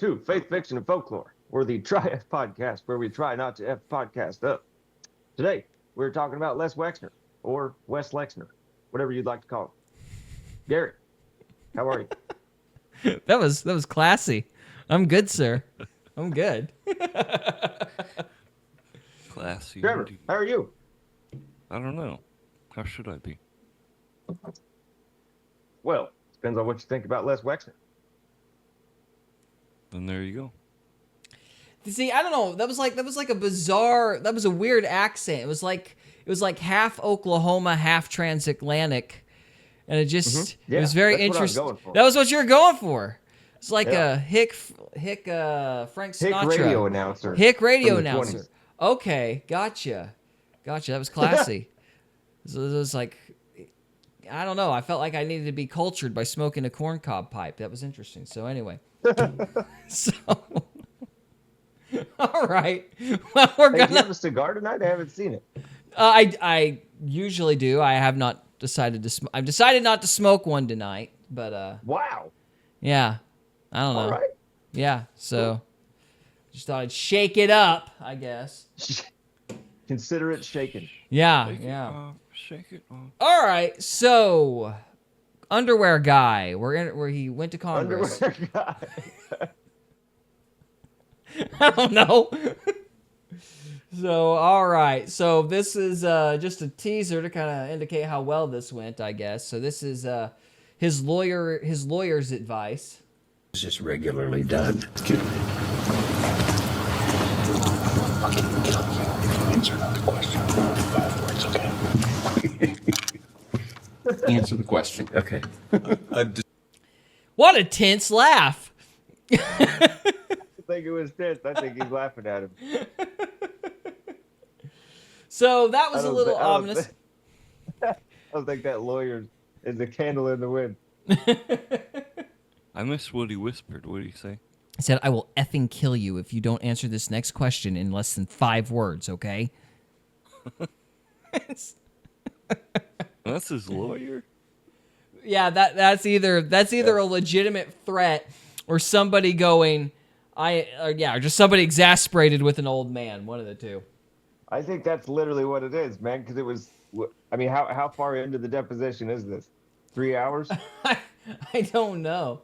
to Faith, Fiction, and Folklore. We're the Tri-F podcast where we try not to F podcast up. Today, we're talking about Les Wexner, or Wes Lexner, whatever you'd like to call him. Gary, how are you? That was classy. I'm good, sir. I'm good. Classy. Trevor, how are you? I don't know. How should I be? Well, depends on what you think about Les Wexner. Then there you go. See, I don't know. That was like a bizarre. That was a weird accent. It was like half Oklahoma, half transatlantic, and it just Yeah, it was very that's what I was interesting. going for. That was what you were going for. It's like Yeah. a Hick Frank Sinatra. Hick radio announcer. Hick radio from the announcer. 20s. Okay, gotcha. That was classy. So it was like, I don't know. I felt like I needed to be cultured by smoking a corncob pipe. That was interesting. So anyway, so all right. Well, we're Hey, do you gonna. have a cigar tonight? I haven't seen it. I usually do. I have not decided to. I've decided not to smoke one tonight. But Wow. yeah, I don't know. All right. Yeah, so just thought I'd shake it up, I guess. Consider it shaken. Yeah, Shake yeah. it off, shake it off. All right, so underwear guy, where he went to Congress. Underwear guy. I don't know. So all right, so this is just a teaser to kind of indicate how well this went, I guess. So this is his lawyer's advice. It's just regularly done. Answer not the question. 5 words, okay? Answer the question. Okay. What a tense laugh. I think it was tense. I think he's laughing at him. So that was I a don't little thi- I don't ominous. I don't think that lawyer is a candle in the wind. I missed what he whispered. What did he say? He said, I will effing kill you if you don't answer this next question in less than 5 words, okay? That's his lawyer? Yeah, that's either a legitimate threat or somebody going, or just somebody exasperated with an old man, one of the two. I think that's literally what it is, man, because it was, I mean, how far into the deposition is this? 3 hours? I don't know.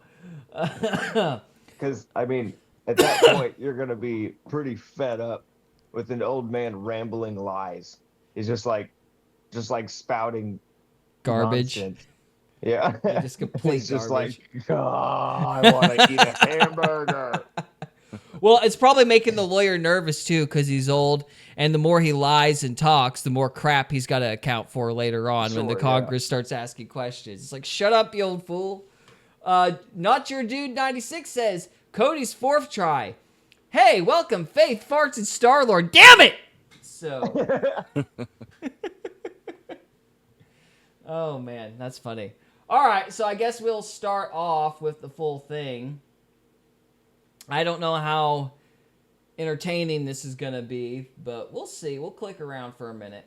Because, I mean, at that point, you're going to be pretty fed up with an old man rambling lies. He's just like spouting Garbage. nonsense. Yeah. Just complete It's just garbage. like, oh, I want to eat a hamburger. Well, it's probably making the lawyer nervous, too, because he's old, and the more he lies and talks, the more crap he's got to account for later on when the Sure, Congress starts asking questions. It's like, shut up, you old fool. Not Your Dude 96 says, Cody's 4th try. Hey, welcome, Faith, Farts, and Star-Lord. Damn it! So. Oh, man, that's funny. All right, so I guess we'll start off with the full thing. I don't know how entertaining this is going to be, but we'll see. We'll click around for a minute.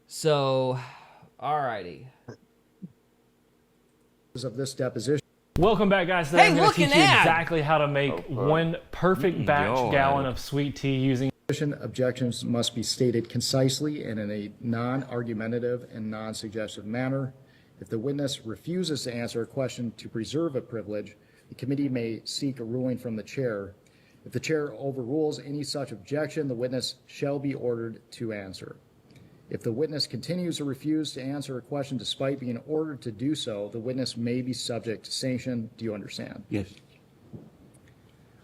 So, alrighty. Of this deposition. Welcome back, guys. Today Hey, I'm going to looking teach you at- exactly how to make one perfect batch Yo, gallon Adam. of sweet tea using Objections must be stated concisely and in a non-argumentative and non-suggestive manner. If the witness refuses to answer a question to preserve a privilege, the committee may seek a ruling from the chair. If the chair overrules any such objection, the witness shall be ordered to answer. If the witness continues to refuse to answer a question despite being ordered to do so, the witness may be subject to sanction. Do you understand? Yes.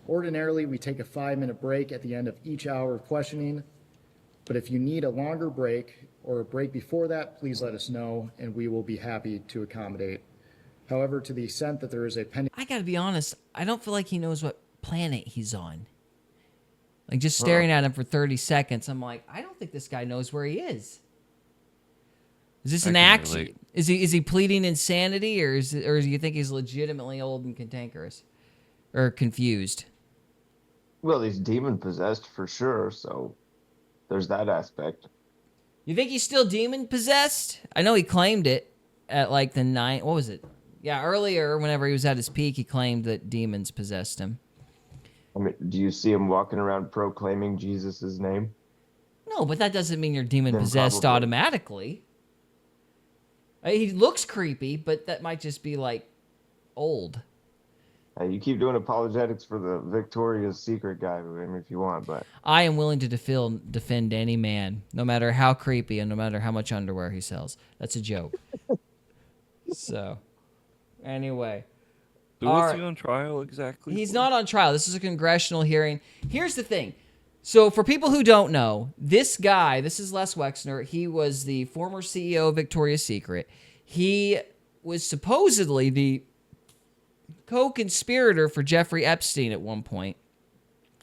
Ordinarily, we take a 5-minute break at the end of each hour of questioning, but if you need a longer break or a break before that, please let us know, and we will be happy to accommodate. However, to the extent that there is a pending I gotta be honest, I don't feel like he knows what planet he's on. Like, just staring at him for 30 seconds, I'm like, I don't think this guy knows where he is. Is this I an can act? relate. Is he pleading insanity, or do you think he's legitimately old and cantankerous? Or confused? Well, he's demon possessed for sure, so there's that aspect. You think he's still demon possessed? I know he claimed it at like the 9. What was it? Yeah, earlier, whenever he was at his peak, he claimed that demons possessed him. I mean, do you see him walking around proclaiming Jesus' name? No, but that doesn't mean you're demon Then possessed probably. automatically. He looks creepy, but that might just be like old. You keep doing apologetics for the Victoria's Secret guy, I mean, if you want, but I am willing to defend any man, no matter how creepy and no matter how much underwear he sells. That's a joke. So, anyway. So All what's right. he on trial exactly? He's for? not on trial. This is a congressional hearing. Here's the thing. So for people who don't know, this guy, this is Les Wexner. He was the former CEO of Victoria's Secret. He was supposedly the co-conspirator for Jeffrey Epstein at one point.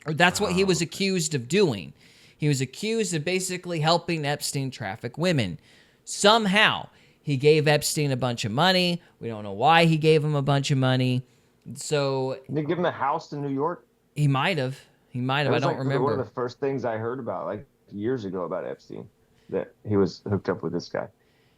Or that's what he was accused of doing. He was accused of basically helping Epstein traffic women. Somehow, he gave Epstein a bunch of money. We don't know why he gave him a bunch of money. So did they give him a house in New York? he might have. He might have. That I was don't like remember. one of the first things I heard about, like years ago, about Epstein, that he was hooked up with this guy.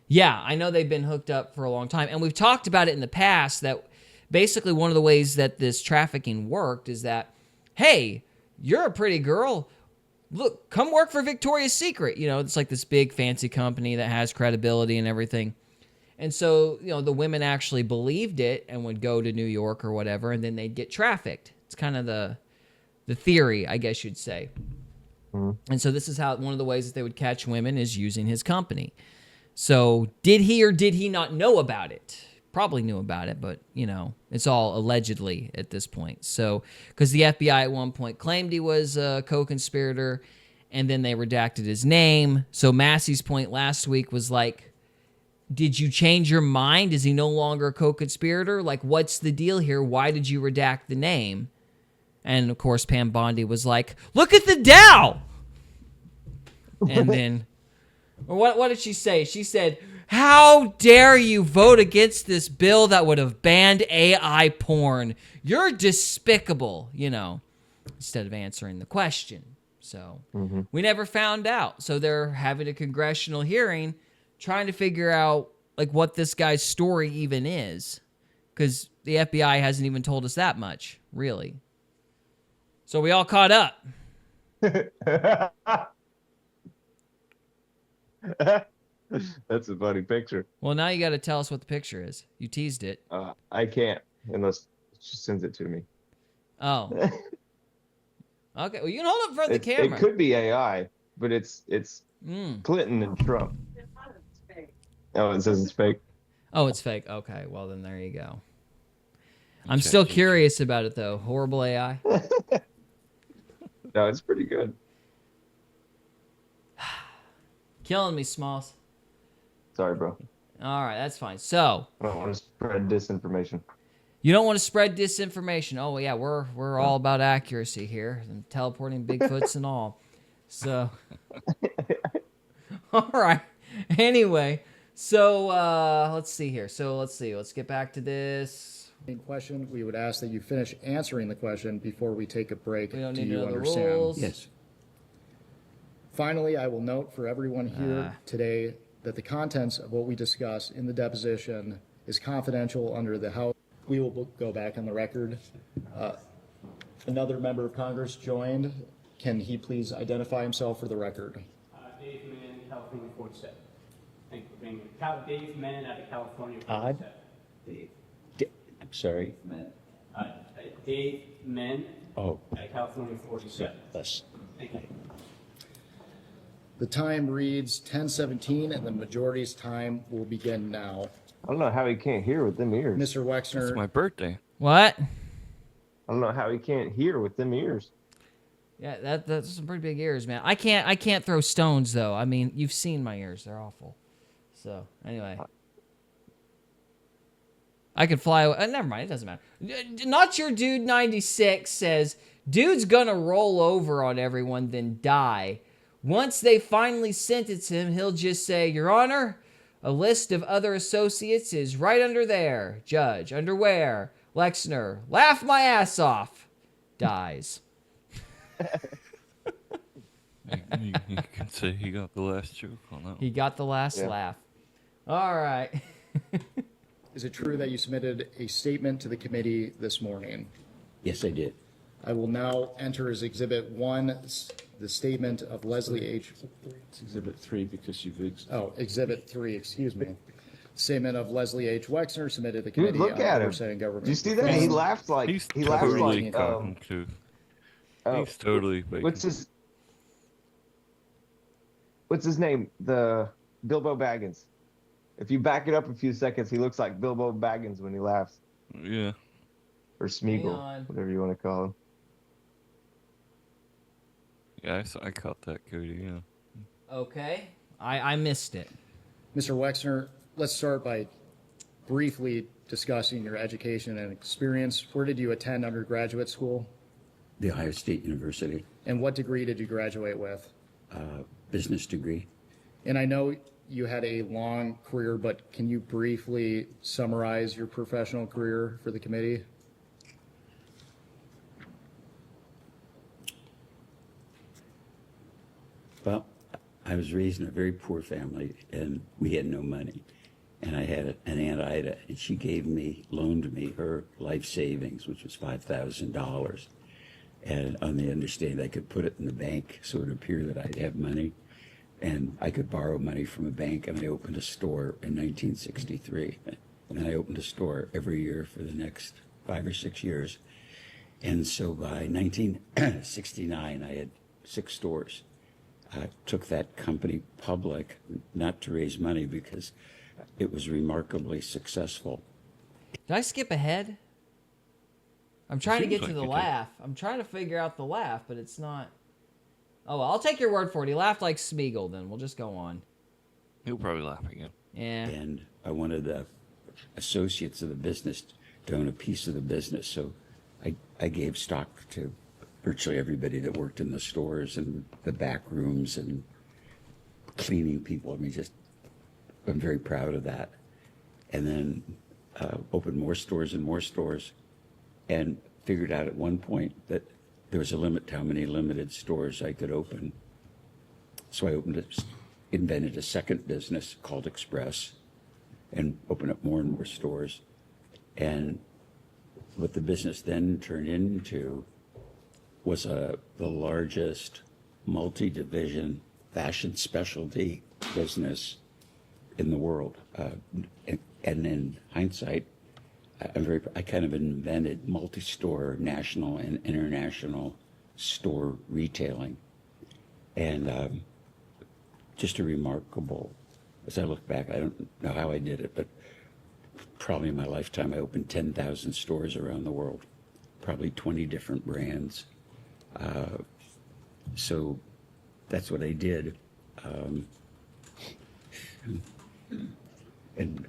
Yeah, I know they've been hooked up for a long time. And we've talked about it in the past that basically one of the ways that this trafficking worked is that, hey, you're a pretty girl. Look, come work for Victoria's Secret. You know, it's like this big fancy company that has credibility and everything. And so, you know, the women actually believed it and would go to New York or whatever, and then they'd get trafficked. It's kind of the theory, I guess you'd say. And so this is how one of the ways that they would catch women is using his company. So did he or did he not know about it? Probably knew about it, but, you know, it's all allegedly at this point. So, because the FBI at one point claimed he was a co-conspirator, and then they redacted his name. So Massey's point last week was like, did you change your mind? Is he no longer a co-conspirator? Like, what's the deal here? Why did you redact the name? And, of course, Pam Bondi was like, look at the Dow! And then, or what did she say? She said, how dare you vote against this bill that would have banned AI porn? You're despicable, you know, instead of answering the question. So we never found out. So they're having a congressional hearing trying to figure out like what this guy's story even is, because the FBI hasn't even told us that much, really. So we all caught up. That's a funny picture. Well, now you got to tell us what the picture is. You teased it. I can't unless she sends it to me. Oh. Okay. Well, you can hold it in front of the It camera. could be AI, but it's Mm. Clinton and Trump. Oh, it says it's fake. Oh, it's fake. Okay. Well, then there you go. I'm still curious about it, though. Horrible AI. No, it's pretty good. Killing me, Smalls. Sorry, bro. All right, that's fine. So, I don't want to spread disinformation. you don't want to spread disinformation. Oh, yeah, we're all about accuracy here and teleporting Bigfoots and all. So, all right. Anyway, so let's see here. Let's get back to this. Question, we would ask that you finish answering the question before we take a break. We don't Do need to you know the understand? rules. Yes. Finally, I will note for everyone here today that the contents of what we discuss in the deposition is confidential under the House. We will go back on the record. Another member of Congress joined. Can he please identify himself for the record? Dave Mann, California 47. Thank you for being here. Dave Mann out of California Odd. 47. I'm sorry. Dave Mann Oh, out of California 47. that's, Thank you. The time reads 10:17, and the majority's time will begin now. I don't know how he can't hear with them ears. Mr. Wexner, It's my birthday. What? I don't know how he can't hear with them ears. Yeah, that's some pretty big ears, man. I can't throw stones though. I mean, you've seen my ears; they're awful. So anyway, I could fly away. Never mind, it doesn't matter. Not your dude 96 says, dude's gonna roll over on everyone, then die. Once they finally sentence him, he'll just say, Your Honor, a list of other associates is right under there. Judge, underwear, Wexner, laugh my ass off. Dies. You can say he got the last joke on that He one. got the last laugh. All right. is it true that you submitted a statement to the committee this morning? yes, I did. I will now enter as Exhibit 1 the statement of Leslie H. It's Exhibit 3 because Exhibit 3, excuse me. Statement of Leslie H. Wexner submitted to the Dude, Committee look on at him. Oversight and Government. Do you see that? Reform. He laughs like He's he laughs totally like talking to. He's totally making. What's his name? The Bilbo Baggins. If you back it up a few seconds, he looks like Bilbo Baggins when he laughs, Yeah. or Hang Smeagol, on. whatever you want to call him. Yeah, I caught that, Cody. Yeah. Okay. I missed it. Mr. Wexner, let's start by briefly discussing your education and experience. Where did you attend undergraduate school? The Ohio State University And what degree did you graduate with? business degree. And I know you had a long career, but can you briefly summarize your professional career for the committee? Well, I was raised in a very poor family, and we had no money. And I had an Aunt Ida, and she loaned me her life savings, which was $5,000. And on the understanding I could put it in the bank, so it would appear that I'd have money. And I could borrow money from a bank, and I opened a store in 1963. And I opened a store every year for the next 5 or 6 years. And so by 1969, I had 6 stores. I took that company public, not to raise money, because it was remarkably successful. Did I skip ahead? I'm trying to Seems get to like the you did. laugh. I'm trying to figure out the laugh, but it's not. Oh, well, I'll take your word for it. He laughed like Smeagol, then. We'll just go on. He'll probably laugh again. Yeah. And I wanted the associates of the business to own a piece of the business. So I gave stock to virtually everybody that worked in the stores and the back rooms and cleaning people. I mean, I'm very proud of that. And then opened more stores and figured out at one point that there was a limit to how many limited stores I could open. So I invented a second business called Express and opened up more and more stores. And what the business then turned into was the largest multi-division fashion specialty business in the world. And in hindsight, I kind of invented multi-store national and international store retailing. And just a remarkable, as I look back, I don't know how I did it, but probably in my lifetime, I opened 10,000 stores around the world, probably 20 different brands. So that's what I did. And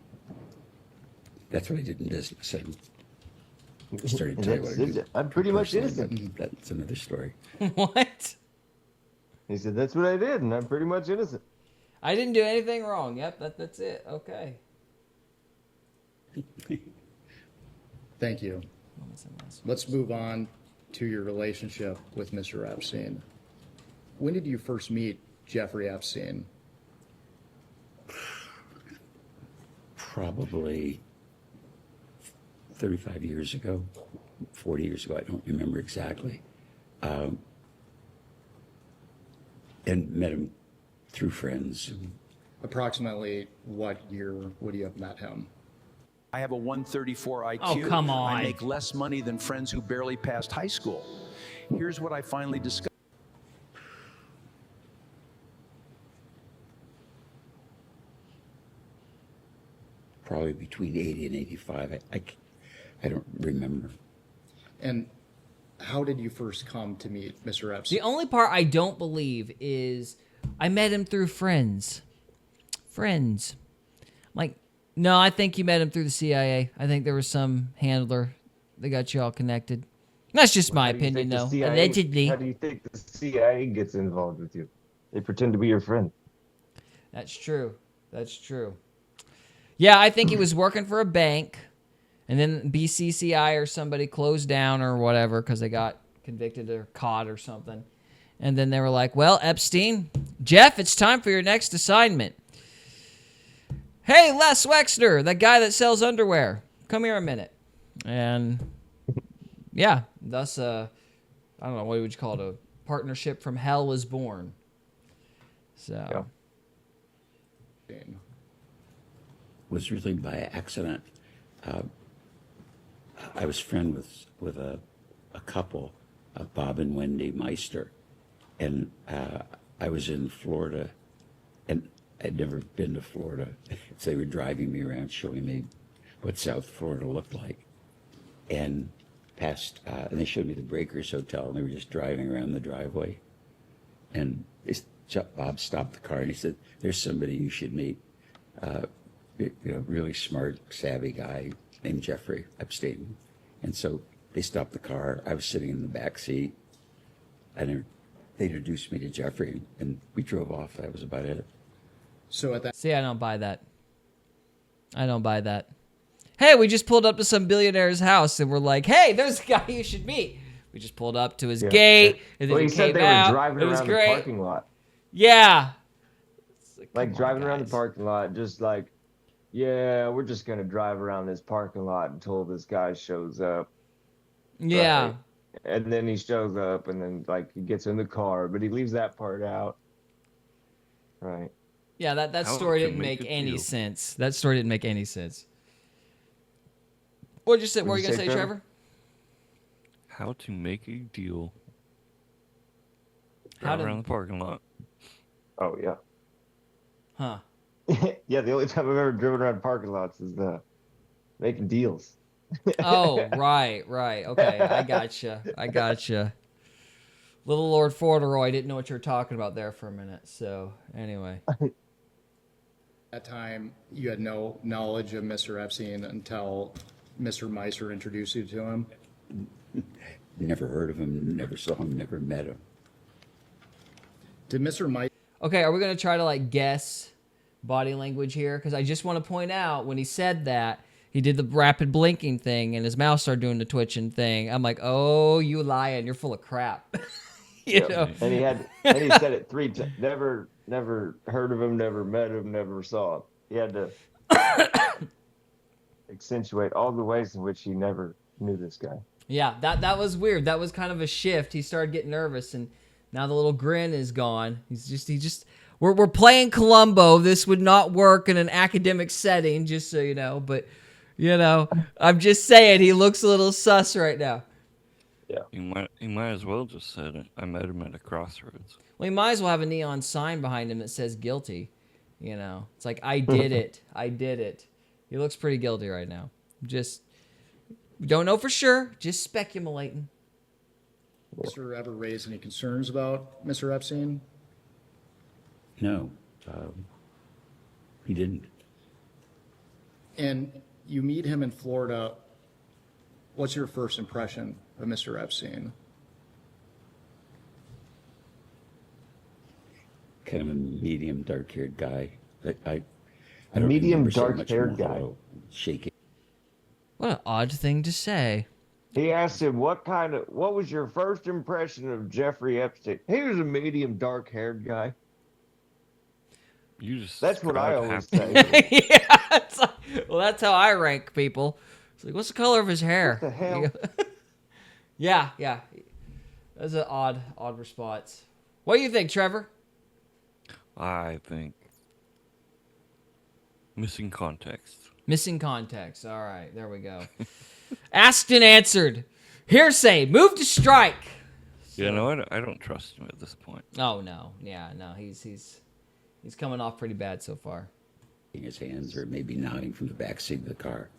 that's what I did in business. I started to tell you what I do. I'm pretty much personally, innocent. but that's another story. What? He said, "That's what I did, and I'm pretty much innocent." I didn't do anything wrong. Yep, that's it. Okay. Thank you. Let's move on to your relationship with Mr. Epstein. When did you first meet Jeffrey Epstein? Probably 35 years ago, 40 years ago, I don't remember exactly. And met him through friends. Approximately what year would you have met him? I have a 134 IQ. Oh, come on. I make less money than friends who barely passed high school. Here's what I finally discovered. Probably between 80 and 85. I don't remember. And how did you first come to meet Mr. Epstein? The only part I don't believe is I met him through friends. Friends. Like, no, I think you met him through the CIA. I think there was some handler that got you all connected. That's just my How do you opinion, think though. the CIA Allegedly. How do you think the CIA gets involved with you? They pretend to be your friend. That's true. That's true. Yeah, I think he was working for a bank, and then BCCI or somebody closed down or whatever because they got convicted or caught or something. And then they were like, well, Epstein, Jeff, it's time for your next assignment. Hey, Les Wexner, that guy that sells underwear, come here a minute. And yeah, thus I don't know, what would you call it? A partnership from hell is born. So. Yeah. Was really by accident. I was friend with a couple, Bob and Wendy Meister, and I was in Florida, and I'd never been to Florida. So they were driving me around, showing me what South Florida looked like, and and they showed me the Breakers Hotel, and they were just driving around the driveway, and Bob stopped the car and he said, "There's somebody you should meet." Really smart, savvy guy named Jeffrey Epstein. And so they stopped the car. I was sitting in the back seat, and they introduced me to Jeffrey, and we drove off. That was about it. So at that See, I don't buy that. I don't buy that. Hey, we just pulled up to some billionaire's house, and we're like, hey, there's a guy you should meet. We just pulled up to his gate, and then Well, he he said came they out. were driving It was around the great. parking lot. Yeah. Like driving around the guys. parking lot, just like, yeah, we're just gonna drive around this parking lot until this guy shows up. Yeah. Right? And then he shows up, and then like he gets in the car, but he leaves that part out. Right. Yeah, that How story to didn't make make a any deal. sense. That story didn't make any sense. What were you gonna say, Trevor? How to make a deal. How Drive to- around the parking lot. Oh yeah. Huh. Yeah, the only time I've ever driven around parking lots is making deals. Oh, right. Okay, I gotcha. Little Lord Fauntleroy didn't know what you were talking about there for a minute. So, anyway. that time, you had no knowledge of Mr. Epstein until Mr. Meister introduced you to him. Never heard of him, never saw him, never met him. Did Mr. Meister Okay, are we going to try to, like, guess body language here? Because I just want to point out, when he said that, he did the rapid blinking thing, and his mouth started doing the twitching thing. I'm like, oh, you lying. You're full of crap. you know? And he said it 3 times. Never heard of him, never met him, never saw him. He had to accentuate all the ways in which he never knew this guy. Yeah, that was weird. That was kind of a shift. He started getting nervous, and now the little grin is gone. We're playing Columbo. This would not work in an academic setting, just so you know. But, I'm just saying, he looks a little sus right now. Yeah. He might as well just said it. I met him at a crossroads. Well, he might as well have a neon sign behind him that says guilty. It's like, I did it. I did it. He looks pretty guilty right now. Just, don't know for sure. Just speculating. ever raise any concerns about Mr. Epstein? No, he didn't. And you meet him in Florida. What's your first impression of Mr. Epstein? Kind of a medium dark-haired guy. I A don't medium remember so much dark-haired more, guy. although shaking. What an odd thing to say. He asked him, what was your first impression of Jeffrey Epstein? He was a medium dark-haired guy. You just That's what I described always half- say. Yeah, it's like, well, that's how I rank people. It's like, what's the color of his hair? What the hell? Yeah. That's an odd response. What do you think, Trevor? I think missing context. Missing context. All right, there we go. Asked and answered. Hearsay. Move to strike. Yeah, no, I don't trust him at this point. Oh no. Yeah, no. He's coming off pretty bad so far. His hands or maybe nodding from the back seat of the car.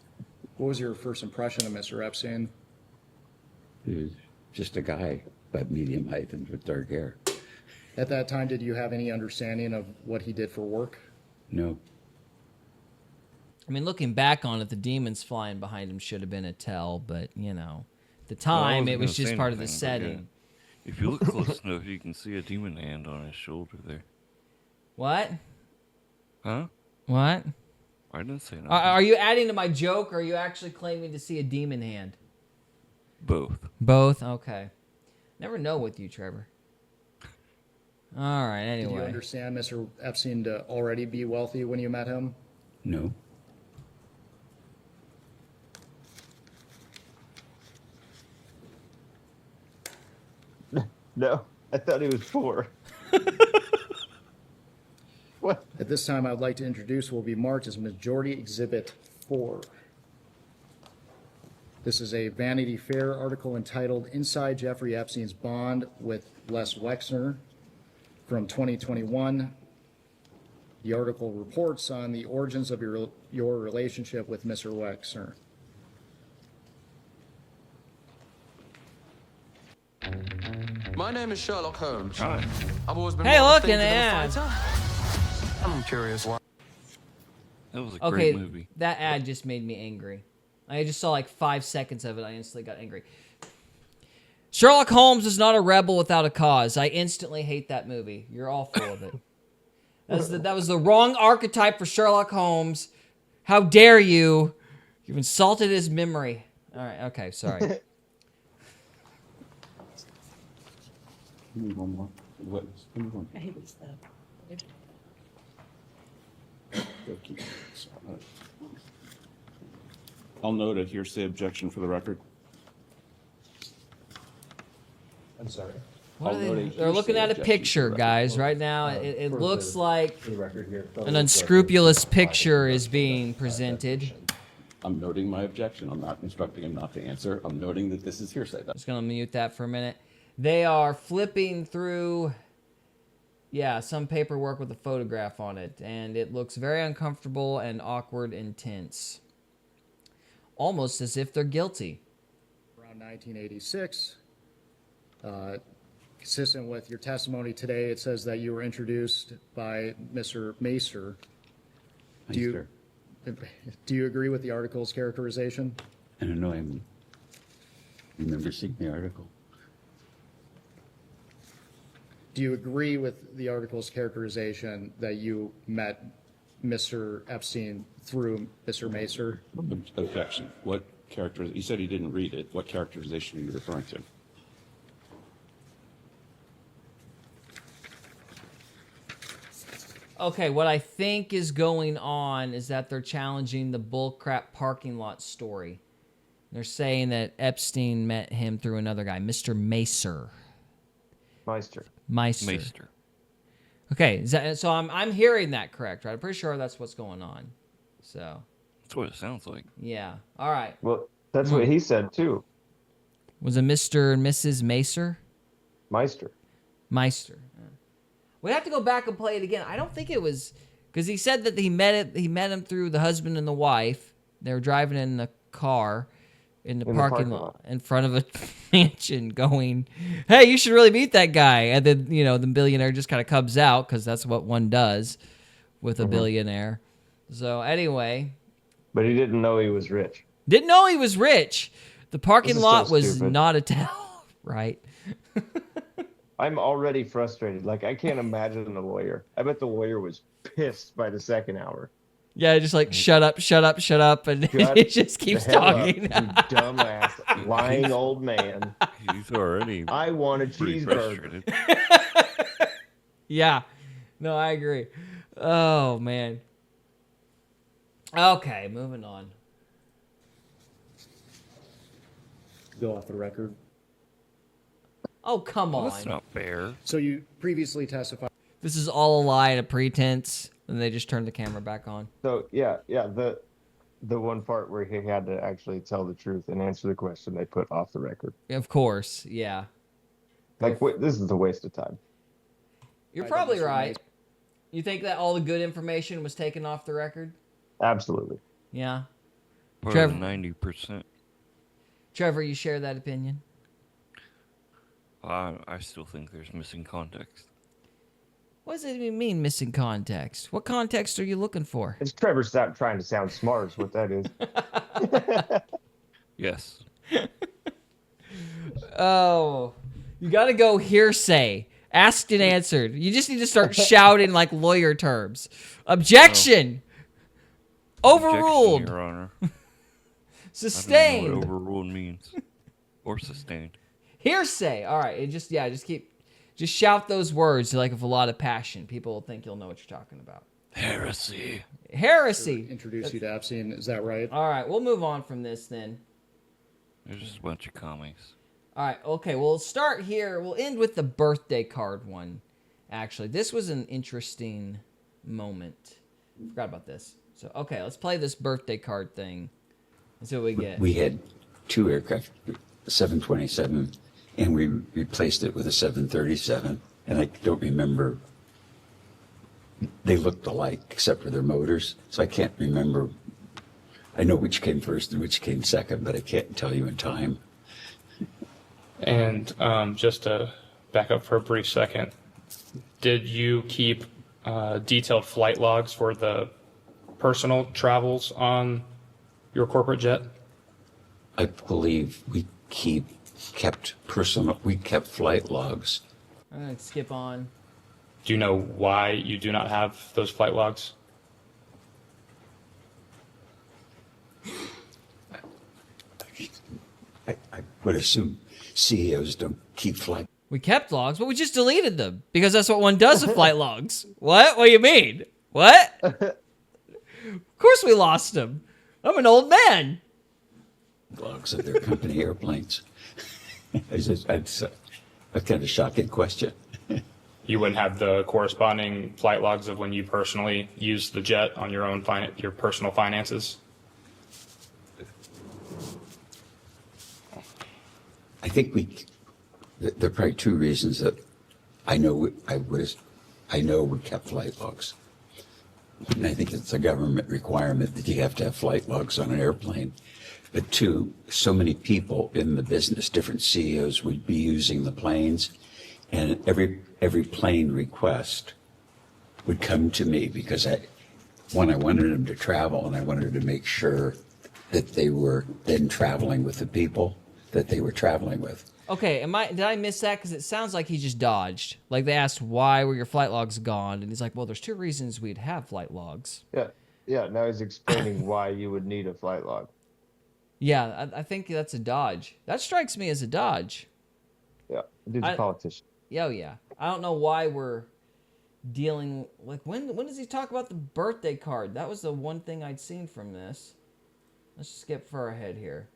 What was your first impression of Mr. Epstein? He was just a guy, about medium height and with dark hair. At that time, did you have any understanding of what he did for work? No. I mean, looking back on it, the demons flying behind him should have been a tell, but at the Well, I time, wasn't it was gonna just say part of the anything, but setting. yeah. If you look close enough, you can see a demon hand on his shoulder there. What? Huh? What? I didn't say nothing. Are you adding to my joke, or are you actually claiming to see a demon hand? Both. Both? Okay. Never know with you, Trevor. All right, Did you anyway. understand Mr. Epstein to already be wealthy when you met him? No. No, I thought he was 4. What? At this time, I would like to introduce what will be marked as Majority Exhibit 4. This is a Vanity Fair article entitled Inside Jeffrey Epstein's Bond with Les Wexner from 2021. The article reports on the origins of your relationship with Mr. Wexner. My name is Sherlock Holmes. Hi. I've always been Hey, more look, of a an thinker than a ad. fighter. I'm curious why. That was a Okay, great movie. that ad just made me angry. I just saw like 5 seconds of it. I instantly got angry. Sherlock Holmes is not a rebel without a cause. I instantly hate that movie. You're all full of it. That was the wrong archetype for Sherlock Holmes. How dare you? You've insulted his memory. All right, okay, sorry. Give me one more. What? Give me one. I hate this stuff. I'll note a hearsay objection for the record. I'm sorry. What are I'll note a they're looking hearsay at a objection picture, for the guys. Right now, it For looks the- like For the record here. an unscrupulous picture is being presented. I'm noting my objection. I'm not instructing him not to answer. I'm noting that this is hearsay. Just gonna mute that for a minute. They are flipping through, some paperwork with a photograph on it, and it looks very uncomfortable and awkward and tense. Almost as if they're guilty. Around 1986, consistent with your testimony today, it says that you were introduced by Mr. Macer. Do you agree with the article's characterization? I don't know. I remember seeing the article. Do you agree with the article's characterization that you met Mr. Epstein through Mr. Macer? Objection. What character? You said he didn't read it. What characterization are you referring to? Okay, what I think is going on is that they're challenging the bullcrap parking lot story. They're saying that Epstein met him through another guy, Mr. Macer. Meister. Meister. Okay, so I'm hearing that correct, right? I'm pretty sure that's what's going on. So, That's what it sounds like. yeah. All right. Well, that's what he said too. Was it Mr. and Mrs. Macer? Meister. Meister. We'd have to go back and play it again. I don't think it was because he said that he met him through the husband and the wife. They were driving in the car in the parking lot in front of a mansion going, hey, you should really meet that guy. And then, the billionaire just kind of comes out because that's what one does with a billionaire. So anyway. But he didn't know he was rich. Didn't know he was rich. The parking lot so was stupid. not a tell, right? I'm already frustrated. Like, I can't imagine the lawyer. I bet the lawyer was pissed by the second hour. Yeah, just like, shut up, and Shut he just keeps the hell up, talking. you dumbass, lying old man. He's already I want a pretty cheeseburger. frustrated. Yeah. No, I agree. Oh, man. Okay, moving on. Go off the record. Oh, come on. That's not fair. So you previously testified. This is all a lie and a pretense, and they just turned the camera back on. So, the one part where he had to actually tell the truth and answer the question they put off the record. Of course, yeah. Like, this is a waste of time. You're probably right. You think that all the good information was taken off the record? Absolutely. Yeah. Part Trevor- of 90%. Trevor, you share that opinion? I still think there's missing context. What does it even mean, missing context? What context are you looking for? It's Trevor trying to sound smart is what that is. Yes. Oh, you got to go hearsay. Asked and answered. You just need to start shouting like lawyer terms. Objection! Overruled! Objection, Your Honor. Sustained! I don't know what overruled means. Or sustained. Hearsay! All right, just shout those words like with a lot of passion. People will think you'll know what you're talking about. Heresy. Heresy! Introduce you to Epstein, is that right? All right, we'll move on from this then. There's just a bunch of comics. All right, okay, we'll start here. We'll end with the birthday card one, actually. This was an interesting moment. Forgot about this. So, okay, let's play this birthday card thing and see what we get. We had 2 aircraft, a 727, and we replaced it with a 737. And I don't remember, they looked alike except for their motors. So I can't remember. I know which came first and which came second, but I can't tell you in time. And just to back up for a brief second, did you keep detailed flight logs for the personal travels on your corporate jet? I believe we kept flight logs. I'm going to skip on. Do you know why you do not have those flight logs? I would assume CEOs don't keep flight. We kept logs, but we just deleted them because that's what one does with flight logs. What? What do you mean? What? Of course we lost them. I'm an old man. Logs of their company airplanes. That's a kind of shocking question. You wouldn't have the corresponding flight logs of when you personally used the jet on your own your personal finances? I think there are probably 2 reasons that I know we kept flight logs. And I think it's a government requirement that you have to have flight logs on an airplane. But 2, so many people in the business, different CEOs would be using the planes, and every plane request would come to me because I wanted them to travel, and I wanted to make sure that they were then traveling with the people that they were traveling with. Okay, did I miss that? Because it sounds like he just dodged. Like they asked, why were your flight logs gone? And he's like, well, there's 2 reasons we'd have flight logs. Yeah, now he's explaining why you would need a flight log. Yeah, I think that's a dodge. That strikes me as a dodge. Yeah, dude's a politician. Yeah. I don't know why we're dealing... Like, when does he talk about the birthday card? That was the one thing I'd seen from this. Let's skip far ahead here.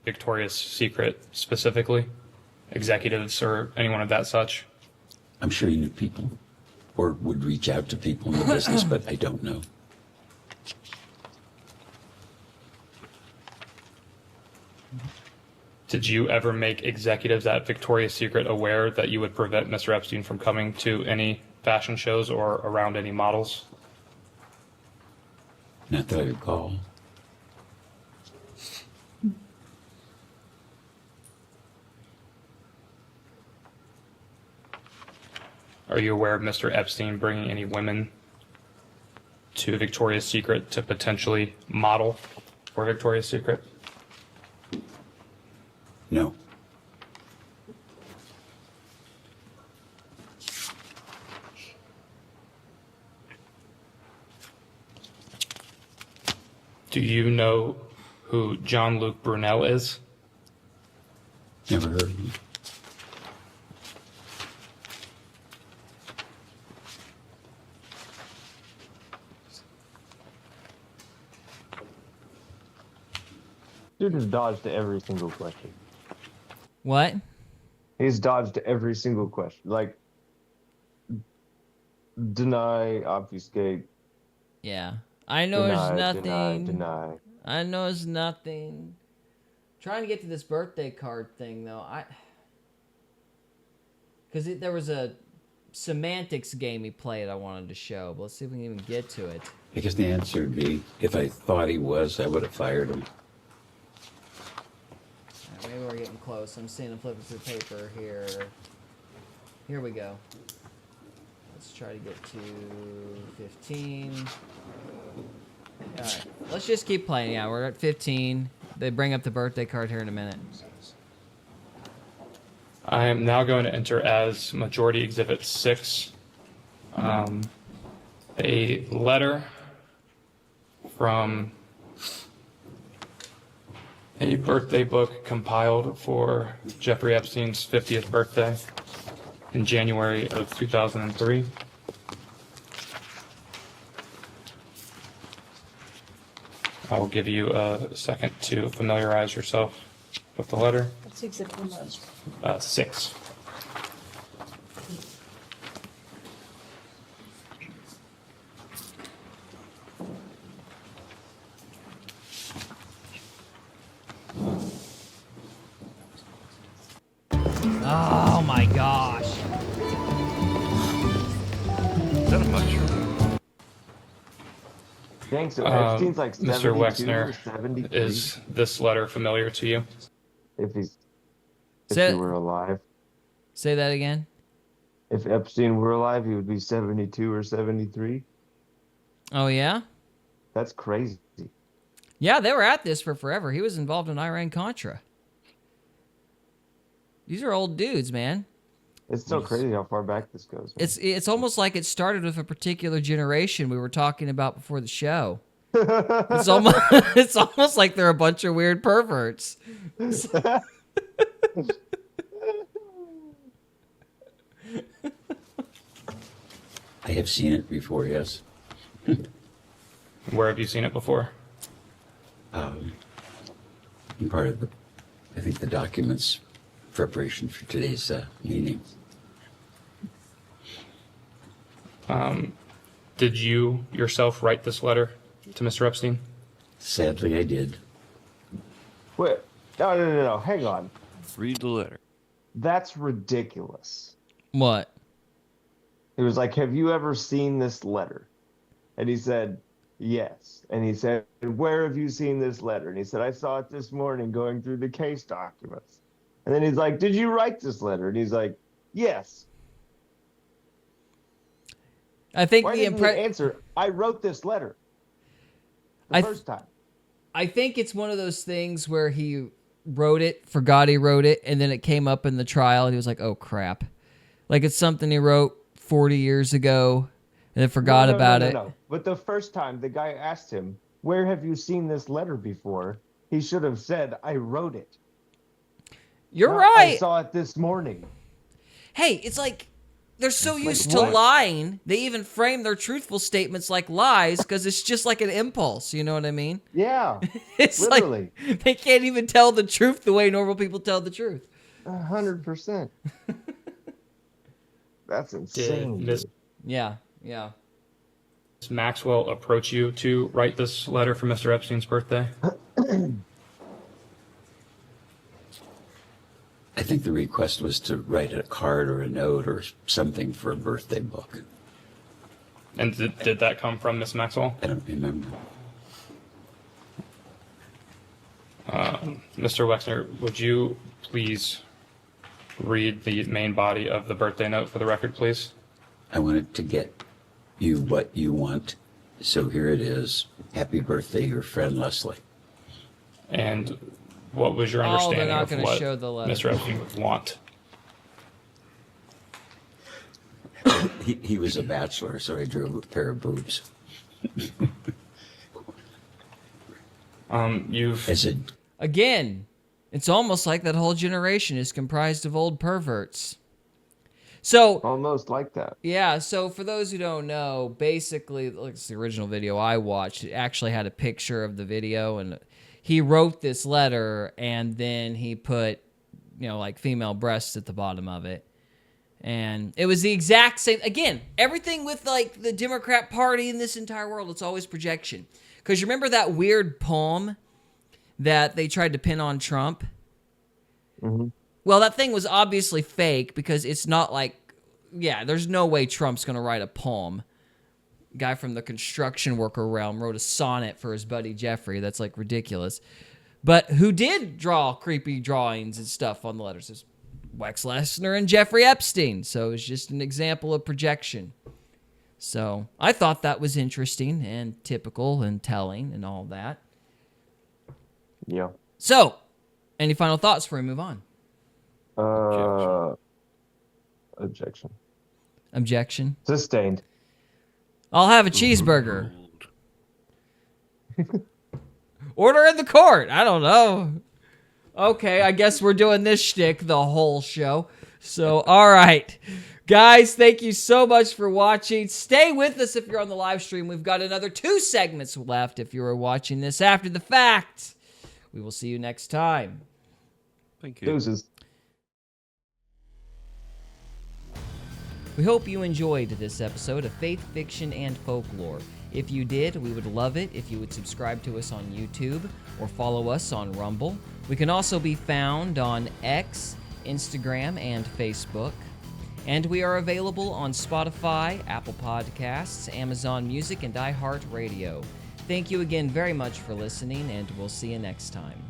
Victoria's Secret specifically? Executives or anyone of that such? I'm sure you knew people or would reach out to people in the business, but I don't know. Did you ever make executives at Victoria's Secret aware that you would prevent Mr. Epstein from coming to any fashion shows or around any models? Not that I recall. Are you aware of Mr. Epstein bringing any women to Victoria's Secret to potentially model for Victoria's Secret? No. Do you know who Jean-Luc Brunel is? Never heard of him. Dude has dodged every single question. What? He's dodged every single question. Like, deny, obfuscate. Yeah. I know it's nothing. Deny. I know it's nothing. Trying to get to this birthday card thing, though. Because there was a semantics game he played I wanted to show. But let's see if we can even get to it. Because the answer would be, if I thought he was, I would have fired him. Maybe we're getting close. I'm seeing him flipping through paper here. Here we go. Let's try to get to 15. Alright, let's just keep playing. Yeah, we're at 15. They bring up the birthday card here in a minute. I am now going to enter as Majority Exhibit 6 a letter from a birthday book compiled for Jeffrey Epstein's 50th birthday in January of 2003. I will give you a second to familiarize yourself with the letter? What's exhibit number? 6. Oh my gosh. Is that a mushroom? Dang, so Epstein's like Mr. 72 Wexner, or 73? is this letter familiar to you? If he Say- were alive. Say that again. If Epstein were alive, he would be 72 or 73. Oh yeah? That's crazy. Yeah, they were at this for forever. He was involved in Iran-Contra. These are old dudes, man. It's so crazy how far back this goes. Man. It's almost like it started with a particular generation we were talking about before the show. It's almost like they're a bunch of weird perverts. I have seen it before, yes. Where have you seen it before? In part of I think the documents preparation for today's meeting. Did you yourself write this letter to Mr. Epstein? Sadly, I did. Wait, no, hang on. Read the letter. That's ridiculous. What? It was like, have you ever seen this letter? And he said, yes. And he said, where have you seen this letter? And he said, I saw it this morning going through the case documents. And then he's like, did you write this letter? And he's like, yes. I think Why the didn't you answer, I wrote this letter the first time. I think it's one of those things where he wrote it, forgot he wrote it, and then it came up in the trial, and he was like, oh, crap. Like it's something he wrote 40 years ago, and then forgot about it. No. But the first time the guy asked him, where have you seen this letter before? He should have said, I wrote it. You're Not, right. I saw it this morning. Hey, it's like they're so used to what? lying, they even frame their truthful statements like lies because it's just like an impulse. You know what I mean? Yeah, It's literally. like they can't even tell the truth the way normal people tell the truth. 100%. That's Did insane. Ms. Yeah. Maxwell approach you to write this letter for Mr. Epstein's birthday? I think the request was to write a card or a note or something for a birthday book. And did that come from Miss Maxwell? I don't remember. Mr. Wexner, would you please read the main body of the birthday note for the record, please? I wanted to get you what you want, so here it is. Happy birthday, your friend Leslie. And what was your they're understanding not of gonna what show the letter. Mr. Epstein would want? He was a bachelor, so I drew a pair of boobs. As a Again, it's almost like that whole generation is comprised of old perverts. So Almost like that. yeah, so for those who don't know, basically, like it's the original video I watched. It actually had a picture of the video, and he wrote this letter, and then he put, like female breasts at the bottom of it. And it was the exact same. Again, everything with like the Democrat Party in this entire world, it's always projection. Because you remember that weird poem that they tried to pin on Trump? Mm-hmm. Well, that thing was obviously fake because it's not like, there's no way Trump's going to write a poem. Guy from the construction worker realm wrote a sonnet for his buddy Jeffrey. That's like ridiculous. But who did draw creepy drawings and stuff on the letters? It was Wexner and Jeffrey Epstein. So it's just an example of projection. So I thought that was interesting and typical and telling and all that. Yeah. So, any final thoughts before we move on? Objection. Objection. Sustained. I'll have a cheeseburger. Order in the court. I don't know. Okay, I guess we're doing this shtick the whole show. So, all right. Guys, thank you so much for watching. Stay with us if you're on the live stream. We've got another 2 segments left if you are watching this after the fact. We will see you next time. Thank you. Deuces. We hope you enjoyed this episode of Faith, Fiction, and Folklore. If you did, we would love it if you would subscribe to us on YouTube or follow us on Rumble. We can also be found on X, Instagram, and Facebook. And we are available on Spotify, Apple Podcasts, Amazon Music, and iHeartRadio. Thank you again very much for listening, and we'll see you next time.